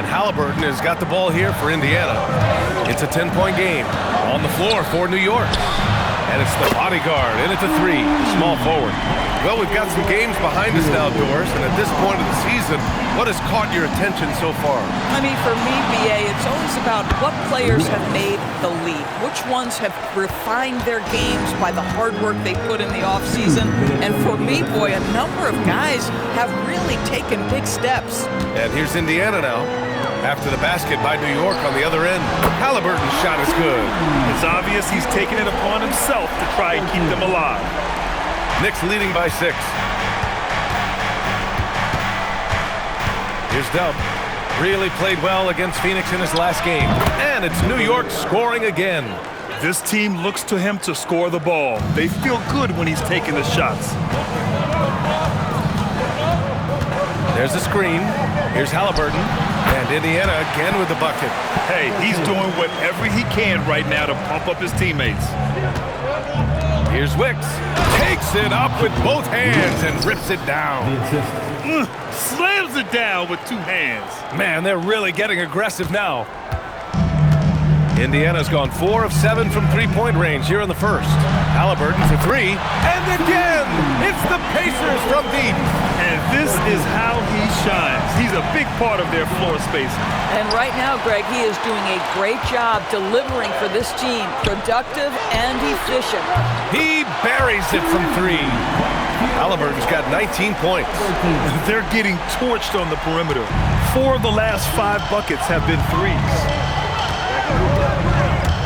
And Halliburton has got the ball here for Indiana. It's a 10-point game. On the floor for New York. And it's the bodyguard in at the three, small forward. Well, we've got some games behind us now, Doris, and at this point of the season, what has caught your attention so far? I mean, for me, BA, it's always about what players have made the leap. Which ones have refined their games by the hard work they put in the offseason. And for me, boy, a number of guys have really taken big steps. And here's Indiana now. After the basket by New York on the other end, Halliburton's shot is good. It's obvious he's taking it upon himself to try and keep them alive. Knicks leading by 6. Here's Dub. Really played well against Phoenix in his last game. And it's New York scoring again. This team looks to him to score the ball. They feel good when he's taking the shots. There's a screen. Here's Halliburton. And Indiana again with the bucket. Hey, he's doing whatever he can right now to pump up his teammates. Here's Wicks. Takes it up with both hands and rips it down. Slams it down with 2 hands. Man, they're really getting aggressive now. Indiana's gone 4 of 7 from three-point range here in the first. Halliburton for 3. And again, it's the Pacers from deep. And this is how he shines. He's a big part of their floor space. And right now, Greg, he is doing a great job delivering for this team. Productive and efficient. He buries it from 3. Halliburton's got 19 points. They're getting torched on the perimeter. 4 of the last 5 buckets have been threes.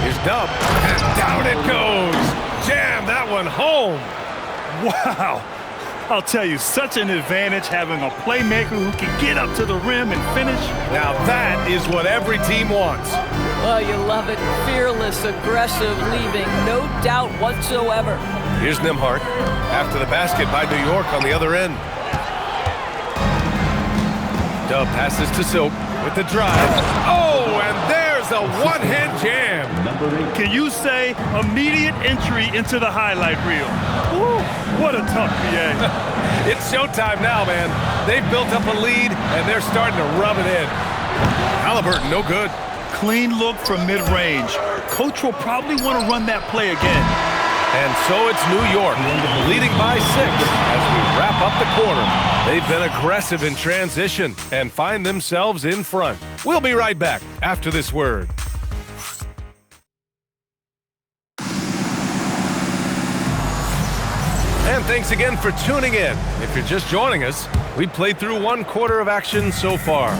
Here's Dub. And down it goes. Jam that one home. Wow. I'll tell you, such an advantage having a playmaker who can get up to the rim and finish. Now that is what every team wants. Well, you love it. Fearless, aggressive, leaving no doubt whatsoever. Here's Nembhard. After the basket by New York on the other end. Dub passes to Silk with the drive. Oh, and there's a one-hand jam. Can you say immediate entry into the highlight reel? Woo, what a tough PA. It's showtime now, man. They've built up a lead, and they're starting to rub it in. Halliburton, no good. Clean look from mid-range. Coach will probably want to run that play again. And so it's New York, leading by 6 as we wrap up the quarter. They've been aggressive in transition and find themselves in front. We'll be right back after this word. And thanks again for tuning in. If you're just joining us, we played through 1 quarter of action so far.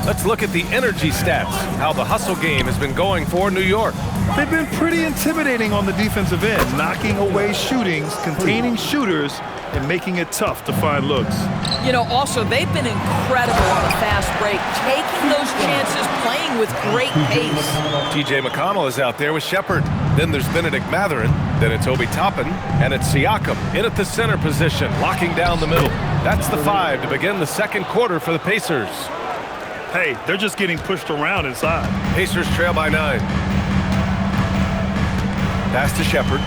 Let's look at the energy stats, how the hustle game has been going for New York. They've been pretty intimidating on the defensive end, knocking away shootings, containing shooters, and making it tough to find looks. You know, also, they've been incredible on the fast break, taking those chances, playing with great pace. T.J. McConnell is out there with Shepard. Then there's Benedict Mathurin. Then it's Obi Toppin. And it's Siakam in at the center position, locking down the middle. That's the 5 to begin the second quarter for the Pacers. Hey, they're just getting pushed around inside. Pacers trail by 9. Pass to Shepard.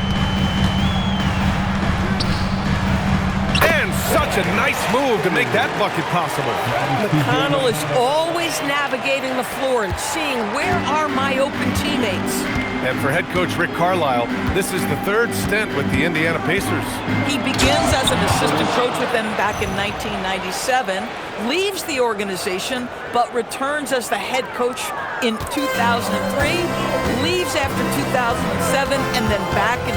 And such a nice move to make that bucket possible. McConnell is always navigating the floor and seeing where are my open teammates. And for head coach Rick Carlisle, this is the 3rd stint with the Indiana Pacers. He begins as an assistant coach with them back in 1997, leaves the organization, but returns as the head coach in 2003, leaves after 2007, and then back in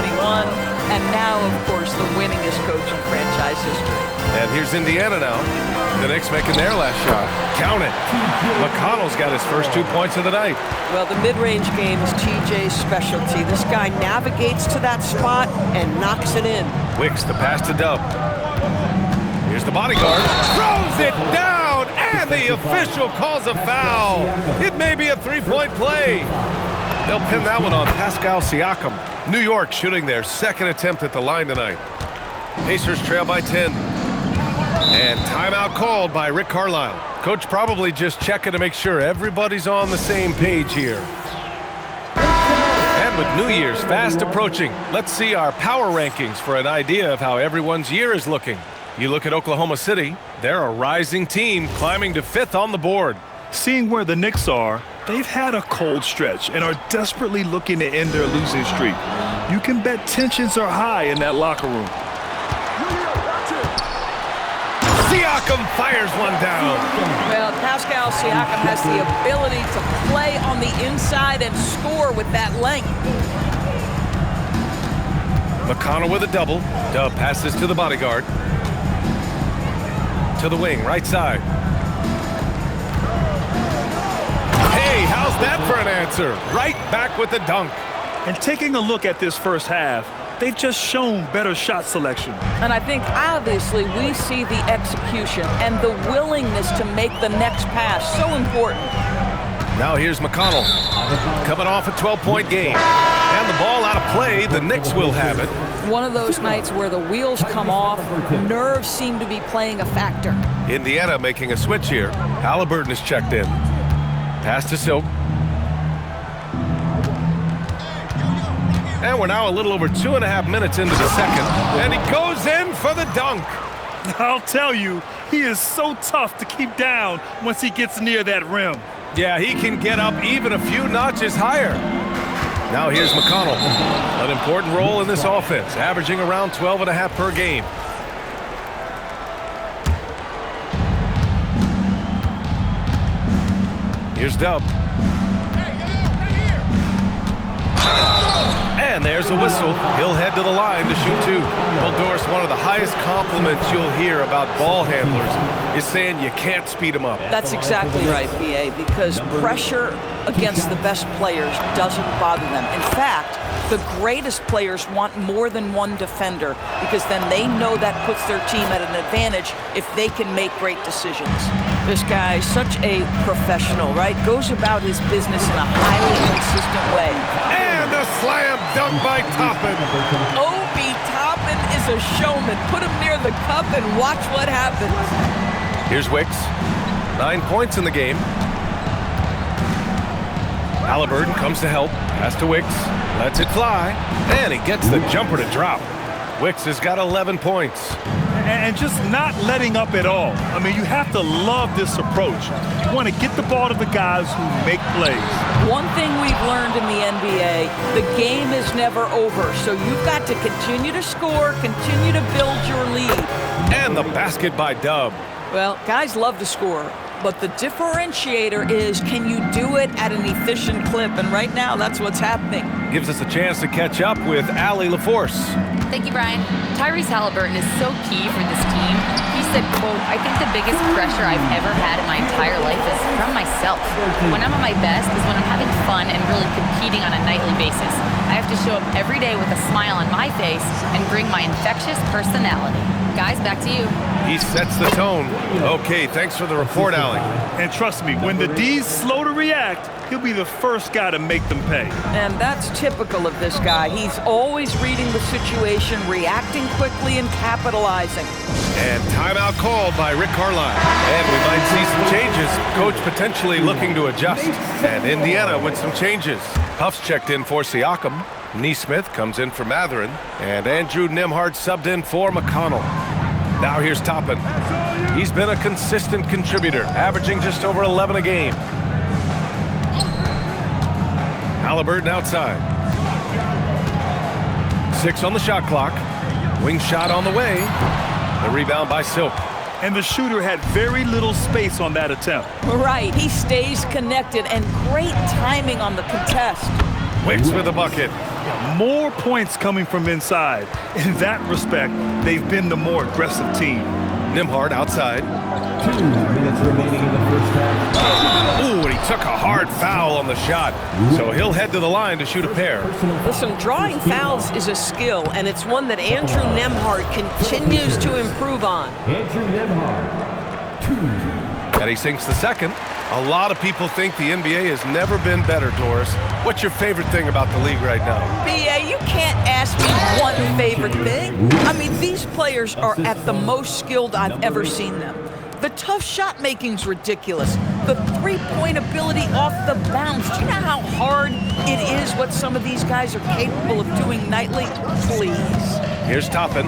2021, and now, of course, the winningest coach in franchise history. And here's Indiana now. The Knicks making their last shot. Count it. McConnell's got his first 2 points of the night. Well, the mid-range game is TJ's specialty. This guy navigates to that spot and knocks it in. Wicks, the pass to Dub. Here's the bodyguard. Throws it down, and the official calls a foul. It may be a 3-point play. They'll pin that one on Pascal Siakam. New York shooting their 2nd attempt at the line tonight. Pacers trail by 10. And timeout called by Rick Carlisle. Coach probably just checking to make sure everybody's on the same page here. And with New Year's fast approaching, let's see our power rankings for an idea of how everyone's year is looking. You look at Oklahoma City, they're a rising team climbing to 5th on the board. Seeing where the Knicks are, they've had a cold stretch and are desperately looking to end their losing streak. You can bet tensions are high in that locker room. Siakam fires one down. Well, Pascal Siakam has the ability to play on the inside and score with that length. McConnell with a double. Dub passes to the bodyguard. To the wing, right side. Hey, how's that for an answer? Right back with the dunk. And taking a look at this first half, they've just shown better shot selection. And I think obviously we see the execution and the willingness to make the next pass so important. Now here's McConnell, coming off a 12-point game. And the ball out of play, the Knicks will have it. One of those nights where the wheels come off, nerves seem to be playing a factor. Indiana making a switch here. Halliburton is checked in. Pass to Silk. And we're now a little over 2.5 minutes into the second. And he goes in for the dunk. I'll tell you, he is so tough to keep down once he gets near that rim. Yeah, he can get up even a few notches higher. Now here's McConnell. An important role in this offense, averaging around 12.5 per game. Here's Dub. And there's a whistle. He'll head to the line to shoot 2. Well, Doris, one of the highest compliments you'll hear about ball handlers is saying you can't speed them up. That's exactly right, B.A., because pressure against the best players doesn't bother them. In fact, the greatest players want more than one defender because then they know that puts their team at an advantage if they can make great decisions. This guy is such a professional, right? Goes about his business in a highly consistent way. And a slam dunk by Toppin. Obi Toppin is a showman. Put him near the cup and watch what happens. Here's Wicks. 9 points in the game. Halliburton comes to help. Pass to Wicks. Lets it fly. And he gets the jumper to drop. Wicks has got 11 points. And just not letting up at all. I mean, you have to love this approach. You want to get the ball to the guys who make plays. One thing we've learned in the NBA, the game is never over. So you've got to continue to score, continue to build your lead. And the basket by Dub. Well, guys love to score, but the differentiator is, can you do it at an efficient clip? And right now, that's what's happening. Gives us a chance to catch up with Allie LaForce. Thank you, Brian. Tyrese Halliburton is so key for this team. He said, quote, "I think the biggest pressure I've ever had in my entire life is from myself. When I'm at my best is when I'm having fun and really competing on a nightly basis. I have to show up every day with a smile on my face and bring my infectious personality." Guys, back to you. He sets the tone. Okay, thanks for the report, Allie. And trust me, when the D's slow to react, he'll be the first guy to make them pay. And that's typical of this guy. He's always reading the situation, reacting quickly, and capitalizing. And timeout called by Rick Carlisle. And we might see some changes. Coach potentially looking to adjust. And Indiana with some changes. Huff's checked in for Siakam. Neesmith comes in for Matherin. And Andrew Nembhard subbed in for McConnell. Now here's Toppin. He's been a consistent contributor, averaging just over 11 a game. Halliburton outside. 6 on the shot clock. Wing shot on the way. The rebound by Silk. And the shooter had very little space on that attempt. Right, he stays connected, and great timing on the contest. Wicks with a bucket. More points coming from inside. In that respect, they've been the more aggressive team. Nembhard outside. 2 minutes remaining in the first half. Ooh, and he took a hard foul on the shot. So he'll head to the line to shoot a pair. Listen, drawing fouls is a skill, and it's one that Andrew Nembhard continues to improve on. Andrew Nembhard, 2. And he sinks the second. A lot of people think the NBA has never been better, Doris. What's your favorite thing about the league right now? B.A., you can't ask me one favorite thing. I mean, these players are at the most skilled I've ever seen them. The tough shot making's ridiculous. The three-point ability off the bounce. Do you know how hard it is what some of these guys are capable of doing nightly? Please. Here's Toppin.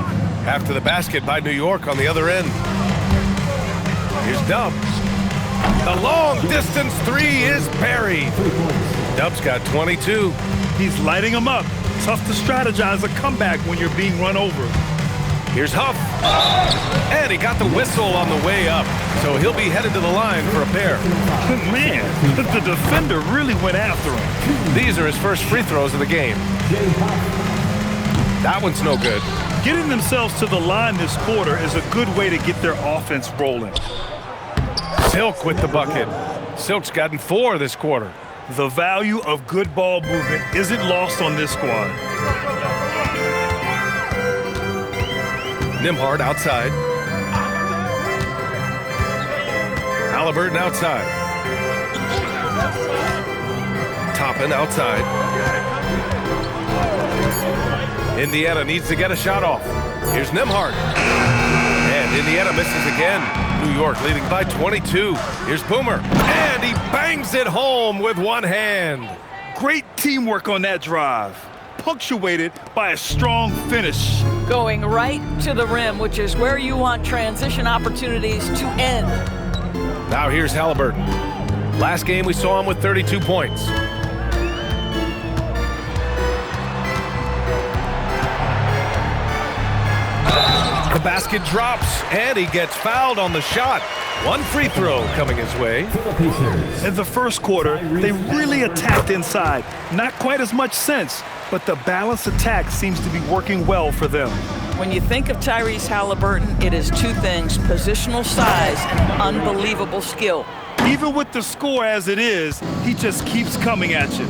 After the basket by New York on the other end. Here's Dub. The long distance three is buried. Dub's got 22. He's lighting them up. Tough to strategize a comeback when you're being run over. Here's Huff. And he got the whistle on the way up. So he'll be headed to the line for a pair. Man, the defender really went after him. These are his first free throws of the game. That one's no good. Getting themselves to the line this quarter is a good way to get their offense rolling. Silk with the bucket. Silk's gotten 4 this quarter. The value of good ball movement isn't lost on this squad. Nembhard outside. Halliburton outside. Toppin outside. Indiana needs to get a shot off. Here's Nembhard. And Indiana misses again. New York leading by 22. Here's Boomer. And he bangs it home with one hand. Great teamwork on that drive, punctuated by a strong finish. Going right to the rim, which is where you want transition opportunities to end. Now here's Halliburton. Last game we saw him with 32 points. The basket drops, and he gets fouled on the shot. One free throw coming his way. In the first quarter, they really attacked inside. Not quite as much sense, but the balanced attack seems to be working well for them. When you think of Tyrese Halliburton, it is 2 things: positional size and unbelievable skill. Even with the score as it is, he just keeps coming at you.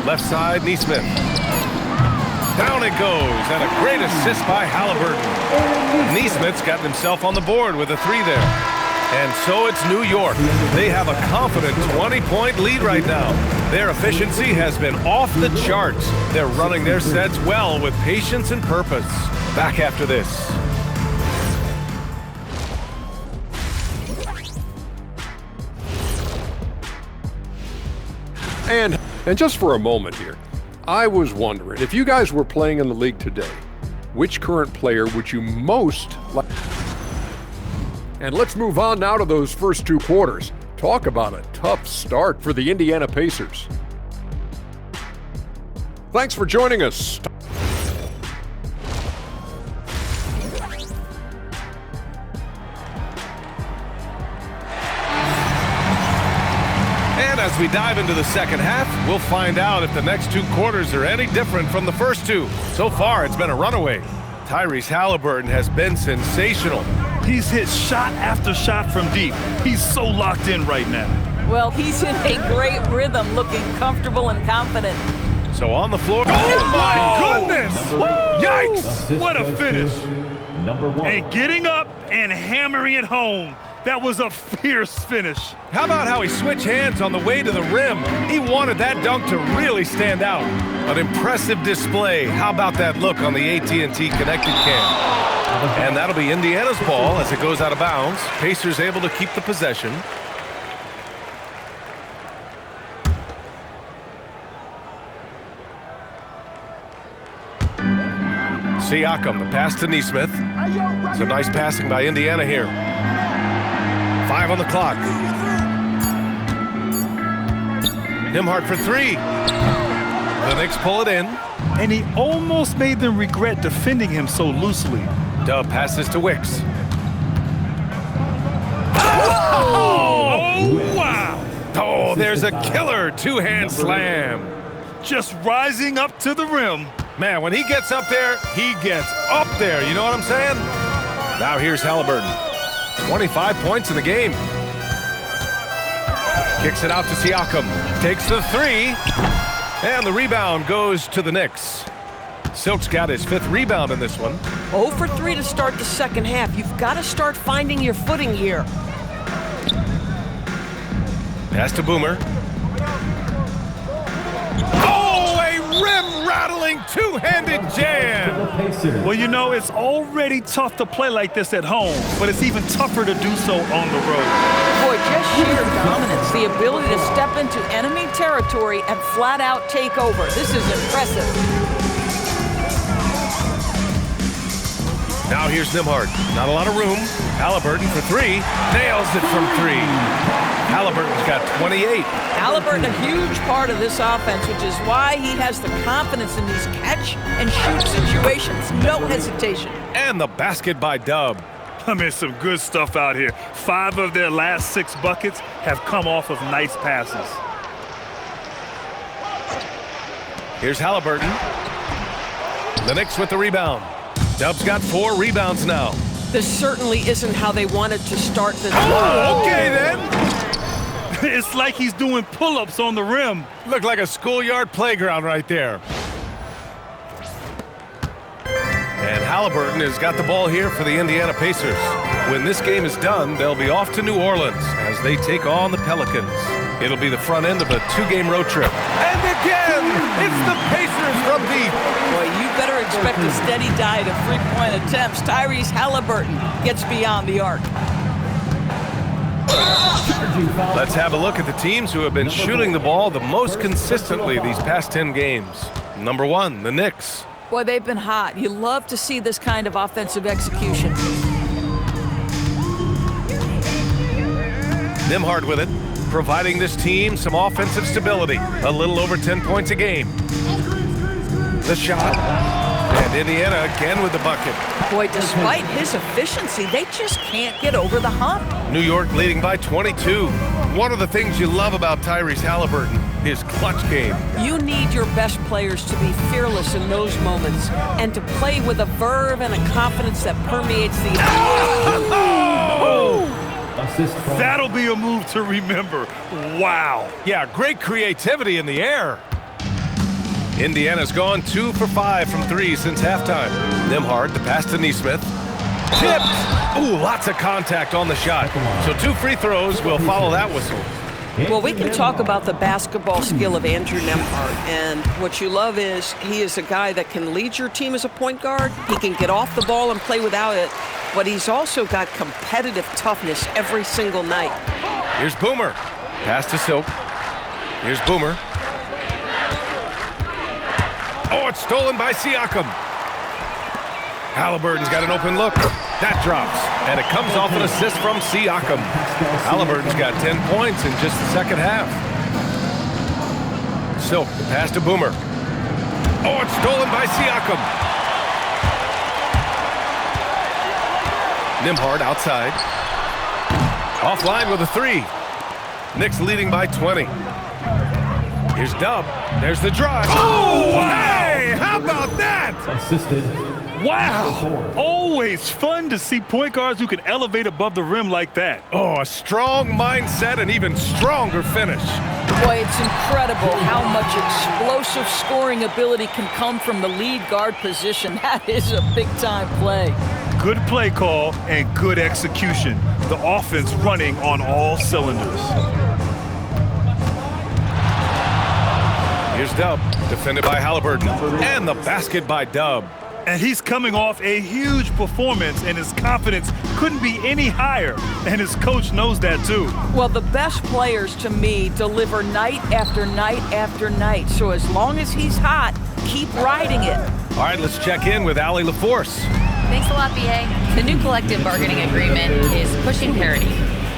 Left side, Nesmith. Down it goes, and a great assist by Halliburton. Nesmith's gotten himself on the board with a 3 there. And so it's New York. They have a confident 20-point lead right now. Their efficiency has been off the charts. They're running their sets well with patience and purpose. Back after this. And just for a moment here, I was wondering, if you guys were playing in the league today, which current player would you most like? And let's move on now to those first 2 quarters. Talk about a tough start for the Indiana Pacers. Thanks for joining us. As we dive into the second half, we'll find out if the next 2 quarters are any different from the first 2. So far, it's been a runaway. Tyrese Halliburton has been sensational. He's hit shot after shot from deep. He's so locked in right now. Well, he's in a great rhythm, looking comfortable and confident. So on the floor. Oh my goodness! Yikes! What a finish. Number 1. And getting up and hammering it home. That was a fierce finish. How about how he switched hands on the way to the rim? He wanted that dunk to really stand out. An impressive display. How about that look on the AT&T connected cam? And that'll be Indiana's ball as it goes out of bounds. Pacers able to keep the possession. Siakam, the pass to Nesmith. Some nice passing by Indiana here. 5 on the clock. Nembhard for 3. The Knicks pull it in. And he almost made them regret defending him so loosely. Dub passes to Wicks. Oh, wow! Oh, there's a killer 2-hand slam. Just rising up to the rim. Man, when he gets up there, he gets up there. You know what I'm saying? Now here's Halliburton. 25 points in the game. Kicks it out to Siakam. Takes the 3. And the rebound goes to the Knicks. Silk's got his 5th rebound in this one. 0 for 3 to start the second half. You've got to start finding your footing here. Pass to Boomer. Oh, a rim-rattling 2-handed jam. Well, you know, it's already tough to play like this at home, but it's even tougher to do so on the road. Boy, just sheer dominance, the ability to step into enemy territory and flat out take over. This is impressive. Now here's Nembhard. Not a lot of room. Halliburton for three. Nails it from three. Halliburton's got 28. Halliburton, a huge part of this offense, which is why he has the confidence in these catch-and-shoot situations. No hesitation. And the basket by Dub. I mean, some good stuff out here. 5 of their last 6 buckets have come off of nice passes. Here's Halliburton. The Knicks with the rebound. Dub's got 4 rebounds now. This certainly isn't how they wanted to start the Oh, okay then. It's like he's doing pull-ups on the rim. Looked like a schoolyard playground right there. And Halliburton has got the ball here for the Indiana Pacers. When this game is done, they'll be off to New Orleans as they take on the Pelicans. It'll be the front end of a 2-game road trip. And again, it's the Pacers from deep. Boy, you better expect a steady diet of three-point attempts. Tyrese Halliburton gets beyond the arc. Let's have a look at the teams who have been shooting the ball the most consistently these past 10 games. Number 1, the Knicks. Boy, they've been hot. You love to see this kind of offensive execution. Nembhard with it, providing this team some offensive stability. A little over 10 points a game. The shot. And Indiana again with the bucket. Boy, despite his efficiency, they just can't get over the hump. New York leading by 22. One of the things you love about Tyrese Halliburton, his clutch game. You need your best players to be fearless in those moments and to play with a verve and a confidence that permeates the That'll be a move to remember. Wow. Yeah, great creativity in the air. Indiana's gone 2 for 5 from 3 since halftime. Nembhard, the pass to Nesmith. Tipped. Ooh, lots of contact on the shot. So 2 free throws will follow that whistle. Well, we can talk about the basketball skill of Andrew Nembhard, and what you love is he is a guy that can lead your team as a point guard. He can get off the ball and play without it, but he's also got competitive toughness every single night. Here's Boomer. Pass to Silk. Here's Boomer. Oh, it's stolen by Siakam. Halliburton's got an open look. That drops, and it comes off an assist from Siakam. Halliburton's got 10 points in just the second half. Silk, the pass to Boomer. Oh, it's stolen by Siakam. Nembhard outside. Offline with a 3. Knicks leading by 20. Here's Dub. There's the drive. Oh, hey! How about that? Assisted. Wow. Always fun to see point guards who can elevate above the rim like that. Oh, a strong mindset and even stronger finish. Boy, it's incredible how much explosive scoring ability can come from the lead guard position. That is a big-time play. Good play call and good execution. The offense running on all cylinders. Here's Dub, defended by Halliburton, and the basket by Dub. And he's coming off a huge performance, and his confidence couldn't be any higher. And his coach knows that too. Well, the best players, to me, deliver night after night after night. So as long as he's hot, keep riding it. All right, let's check in with Allie LaForce. Thanks a lot, BA. The new collective bargaining agreement is pushing parity.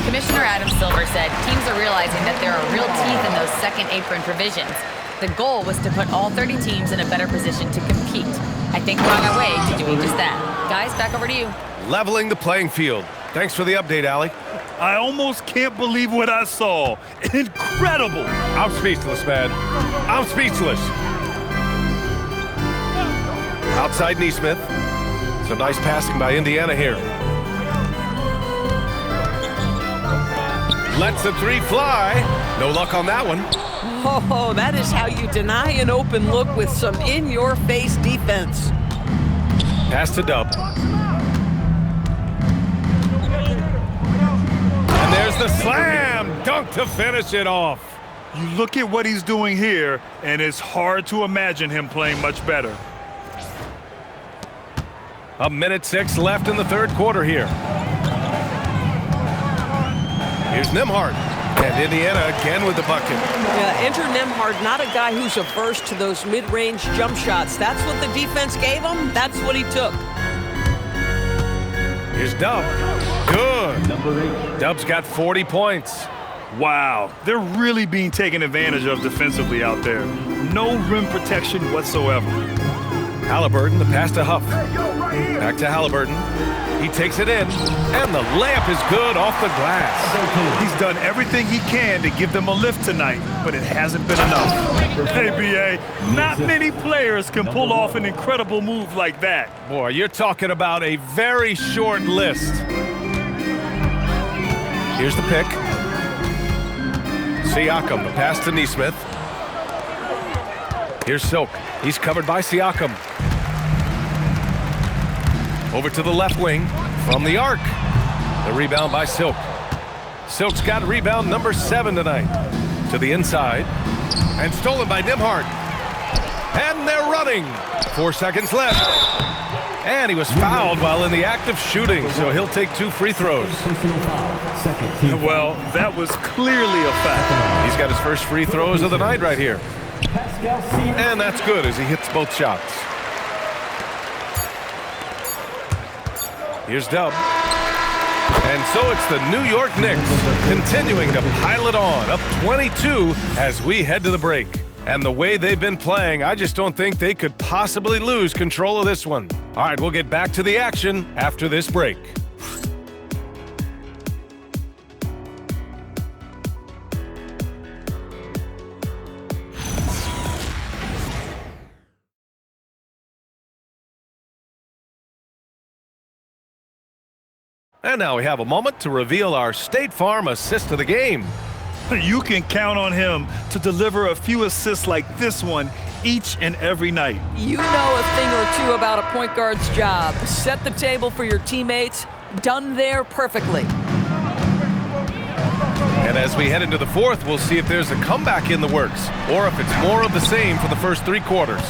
Commissioner Adam Silver said teams are realizing that there are real teeth in those second apron provisions. The goal was to put all 30 teams in a better position to compete. I think we're on our way to doing just that. Guys, back over to you. Leveling the playing field. Thanks for the update, Allie. I almost can't believe what I saw. Incredible. I'm speechless, man. I'm speechless. Outside Nesmith. Some nice passing by Indiana here. Lets the 3 fly. No luck on that one. Oh, that is how you deny an open look with some in-your-face defense. Pass to Dub. And there's the slam dunk to finish it off. You look at what he's doing here, and it's hard to imagine him playing much better. 1:06 left in the third quarter here. Here's Nembhard. And Indiana again with the bucket. Yeah, Andrew Nembhard, not a guy who's averse to those mid-range jump shots. That's what the defense gave him. That's what he took. Here's Dub. Good. Number 8. Dub's got 40 points. Wow, they're really being taken advantage of defensively out there. No rim protection whatsoever. Halliburton, the pass to Huff. Back to Halliburton. He takes it in, and the layup is good off the glass. He's done everything he can to give them a lift tonight, but it hasn't been enough. Hey, B.A., not many players can pull off an incredible move like that. Boy, you're talking about a very short list. Here's the pick. Siakam, the pass to Nesmith. Here's Silk. He's covered by Siakam. Over to the left wing from the arc. The rebound by Silk. Silk's got rebound number 7 tonight. To the inside. And stolen by Nembhard. And they're running. 4 seconds left. And he was fouled while in the act of shooting, so he'll take 2 free throws. Well, that was clearly a foul. He's got his first free throws of the night right here. And that's good as he hits both shots. Here's Dub. And so it's the New York Knicks continuing to pile it on, up 22 as we head to the break. And the way they've been playing, I just don't think they could possibly lose control of this one. All right, we'll get back to the action after this break. And now we have a moment to reveal our State Farm assist of the game. You can count on him to deliver a few assists like this one each and every night. You know a thing or two about a point guard's job. Set the table for your teammates. Done there perfectly. And as we head into the fourth, we'll see if there's a comeback in the works or if it's more of the same for the first 3 quarters.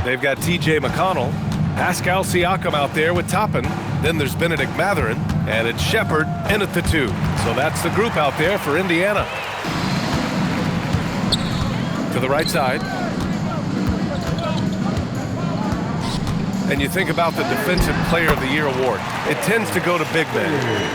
They've got T.J. McConnell, Pascal Siakam out there with Toppin. Then there's Benedict Mathurin, and it's Shepard in at the 2. So that's the group out there for Indiana. To the right side. And you think about the Defensive Player of the Year award. It tends to go to big men.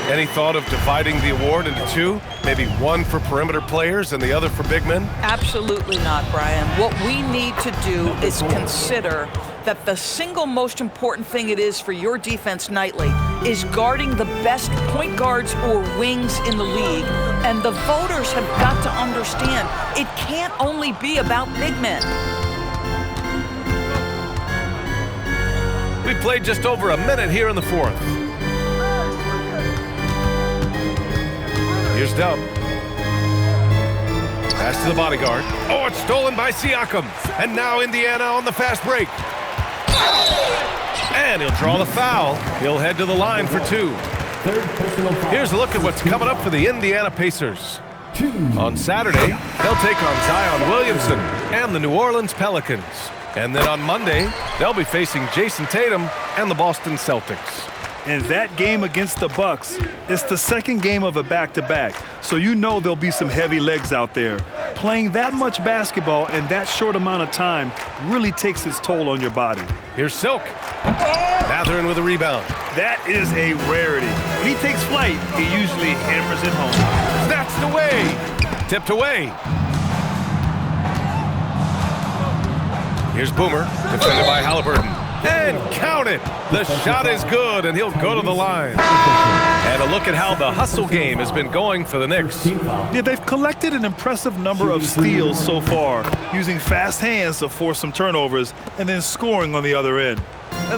Any thought of dividing the award into 2? Maybe one for perimeter players and the other for big men? Absolutely not, Brian. What we need to do is consider that the single most important thing it is for your defense nightly is guarding the best point guards or wings in the league. And the voters have got to understand it can't only be about big men. We played just over a minute here in the fourth. Here's Dub. Pass to the bodyguard. Oh, it's stolen by Siakam. And now Indiana on the fast break. And he'll draw the foul. He'll head to the line for 2. Here's a look at what's coming up for the Indiana Pacers. On Saturday, they'll take on Zion Williamson and the New Orleans Pelicans. And then on Monday, they'll be facing Jason Tatum and the Boston Celtics. And that game against the Bucks is the second game of a back-to-back, so you know there'll be some heavy legs out there. Playing that much basketball in that short amount of time really takes its toll on your body. Here's Silk. Mathurin with a rebound. That is a rarity. When he takes flight, he usually hammers it home. That's the way. Tipped away. Here's Boomer, defended by Halliburton. And count it! The shot is good, and he'll go to the line. And a look at how the hustle game has been going for the Knicks. Yeah, they've collected an impressive number of steals so far, using fast hands to force some turnovers and then scoring on the other end.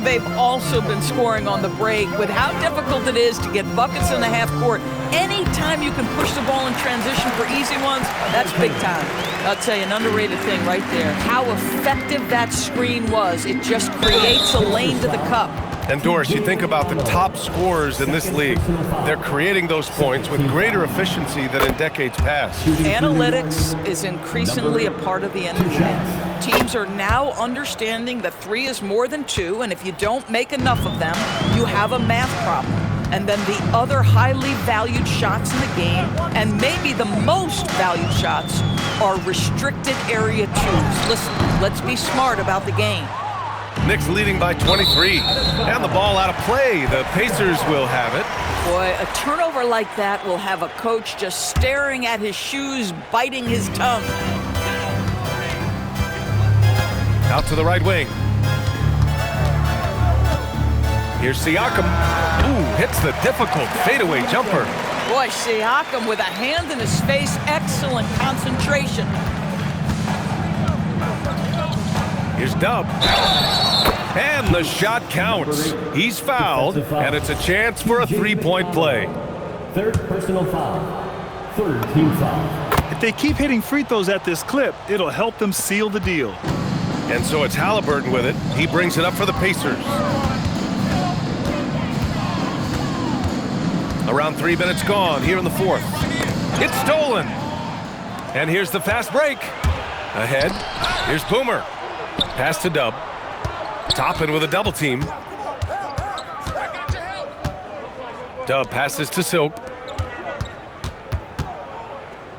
They've also been scoring on the break. With how difficult it is to get buckets in the half court, anytime you can push the ball in transition for easy ones, that's big time. I'll tell you, an underrated thing right there. How effective that screen was. It just creates a lane to the cup. And Doris, you think about the top scorers in this league. They're creating those points with greater efficiency than in decades past. Analytics is increasingly a part of the NBA. Teams are now understanding that 3 is more than 2, and if you don't make enough of them, you have a math problem. And then the other highly valued shots in the game, and maybe the most valued shots, are restricted area 2s. Listen, let's be smart about the game. Knicks leading by 23. And the ball out of play. The Pacers will have it. Boy, a turnover like that will have a coach just staring at his shoes, biting his tongue. Out to the right wing. Here's Siakam. Ooh, hits the difficult fadeaway jumper. Boy, Siakam with a hand in his face. Excellent concentration. Here's Dub. And the shot counts. He's fouled, and it's a chance for a three-point play. Third personal foul. Third team foul. If they keep hitting free throws at this clip, it'll help them seal the deal. And so it's Halliburton with it. He brings it up for the Pacers. Around 3 minutes gone here in the fourth. It's stolen. And here's the fast break. Ahead. Here's Boomer. Pass to Dub. Toppin with a double team. Dub passes to Silk.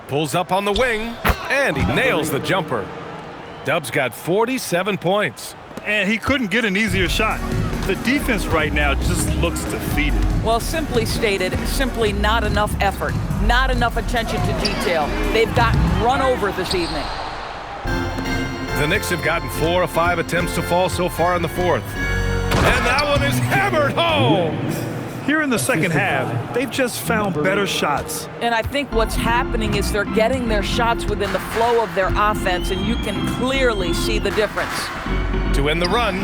Pulls up on the wing. And he nails the jumper. Dub's got 47 points. And he couldn't get an easier shot. The defense right now just looks defeated. Well, simply stated, simply not enough effort, not enough attention to detail. They've gotten run over this evening. The Knicks have gotten 4 of 5 attempts to fall so far in the fourth. And that one is hammered home. Here in the second half, they've just found better shots. And I think what's happening is they're getting their shots within the flow of their offense, and you can clearly see the difference. To end the run,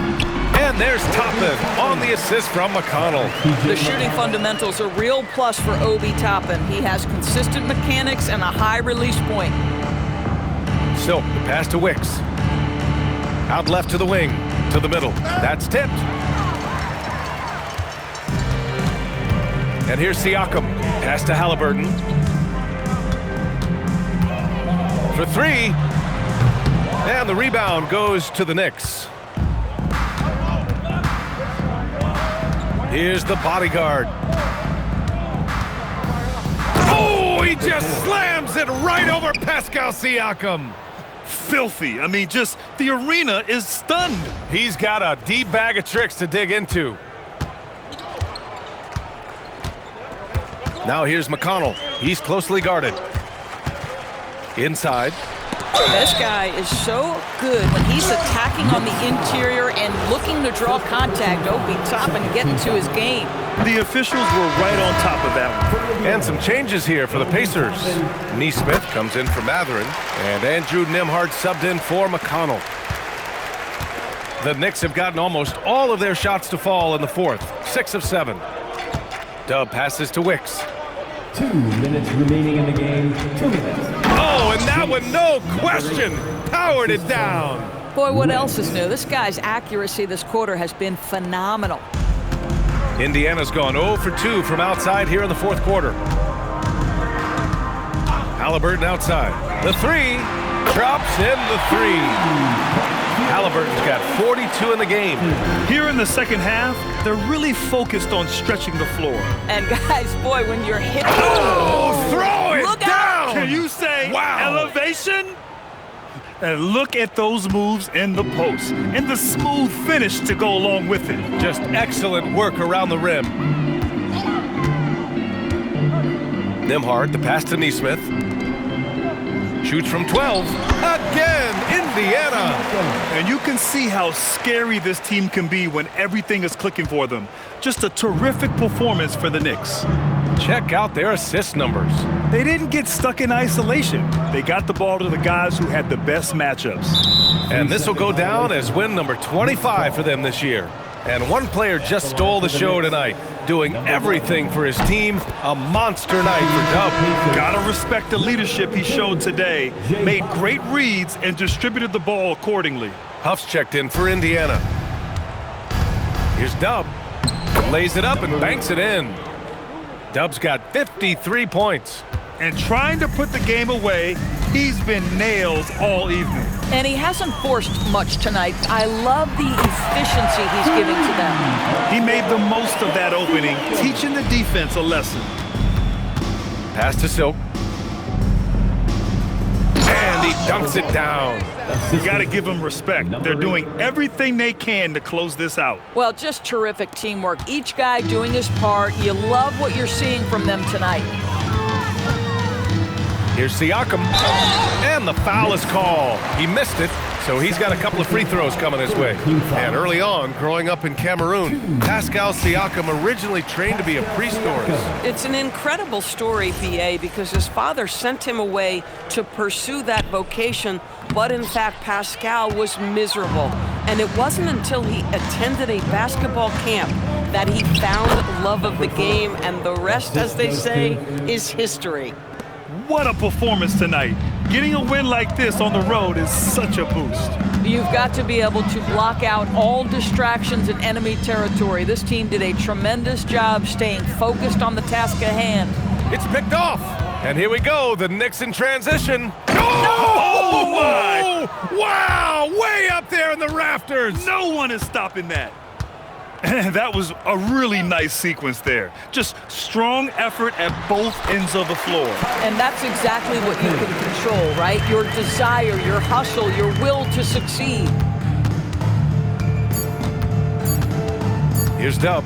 and there's Toppin on the assist from McConnell. The shooting fundamentals are a real plus for Obi Toppin. He has consistent mechanics and a high release point. Silk, the pass to Wicks. Out left to the wing, to the middle. That's tipped. And here's Siakam. Pass to Halliburton. For three. And the rebound goes to the Knicks. Here's the bodyguard. Oh, he just slams it right over Pascal Siakam. Filthy. I mean, just the arena is stunned. He's got a deep bag of tricks to dig into. Now here's McConnell. He's closely guarded. Inside. This guy is so good when he's attacking on the interior and looking to draw contact. Obi Toppin getting to his game. The officials were right on top of that one. And some changes here for the Pacers. Nesmith comes in for Mathurin, and Andrew Nembhard subbed in for McConnell. The Knicks have gotten almost all of their shots to fall in the fourth, 6 of 7. Dub passes to Wicks. 2 minutes remaining in the game. 2 minutes. Oh, and that one, no question, powered it down. Boy, what else is new? This guy's accuracy this quarter has been phenomenal. Indiana's gone 0 for 2 from outside here in the fourth quarter. Halliburton outside. The three, drops in the three. Halliburton's got 42 in the game. Here in the second half, they're really focused on stretching the floor. And guys, boy, when you're hit... Oh, throw it Look down! out! Can you say Wow. elevation? And look at those moves in the post and the smooth finish to go along with it. Just excellent work around the rim. Nembhard, the pass to Nesmith. Shoots from 12. Again, Indiana. And you can see how scary this team can be when everything is clicking for them. Just a terrific performance for the Knicks. Check out their assist numbers. They didn't get stuck in isolation. They got the ball to the guys who had the best matchups. And this will go down as win number 25 for them this year. And one player just stole the show tonight, doing everything for his team. A monster night for Dub. Gotta respect the leadership he showed today. Made great reads and distributed the ball accordingly. Huff's checked in for Indiana. Here's Dub. Lays it up and banks it in. Dub's got 53 points. And trying to put the game away, he's been nails all evening. And he hasn't forced much tonight. I love the efficiency he's giving to them. He made the most of that opening, teaching the defense a lesson. Pass to Silk. And And he dunks it down. You got to give them respect. They're doing everything they can to close this out. Well, just terrific teamwork. Each guy doing his part. You love what you're seeing from them tonight. Here's Siakam, and the foul is called. He missed it, so he's got a couple of free throws coming his way. And early on, growing up in Cameroon, Pascal Siakam originally trained to be a priest Norris. It's an incredible story, BA, because his father sent him away to pursue that vocation, but in fact, Pascal was miserable. And it wasn't until he attended a basketball camp that he found love of the game, and the rest, as they say, is history. What a performance tonight. Getting a win like this on the road is such a boost. You've got to be able to block out all distractions in enemy territory. This team did a tremendous job staying focused on the task at hand. It's picked off. And here we go, the Knicks in transition. Oh, my! Wow, way up there in the rafters. No one is stopping that. That was a really nice sequence there. Just strong effort at both ends of the floor. And that's exactly what you can control, right? Your desire, your hustle, your will to succeed. Here's Dub.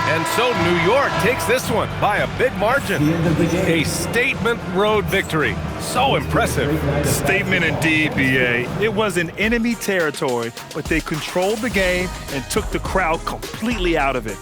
And so New York takes this one by a big margin. A statement road victory. So impressive. Statement indeed, BA. It was in enemy territory, but they controlled the game and took the crowd completely out of it.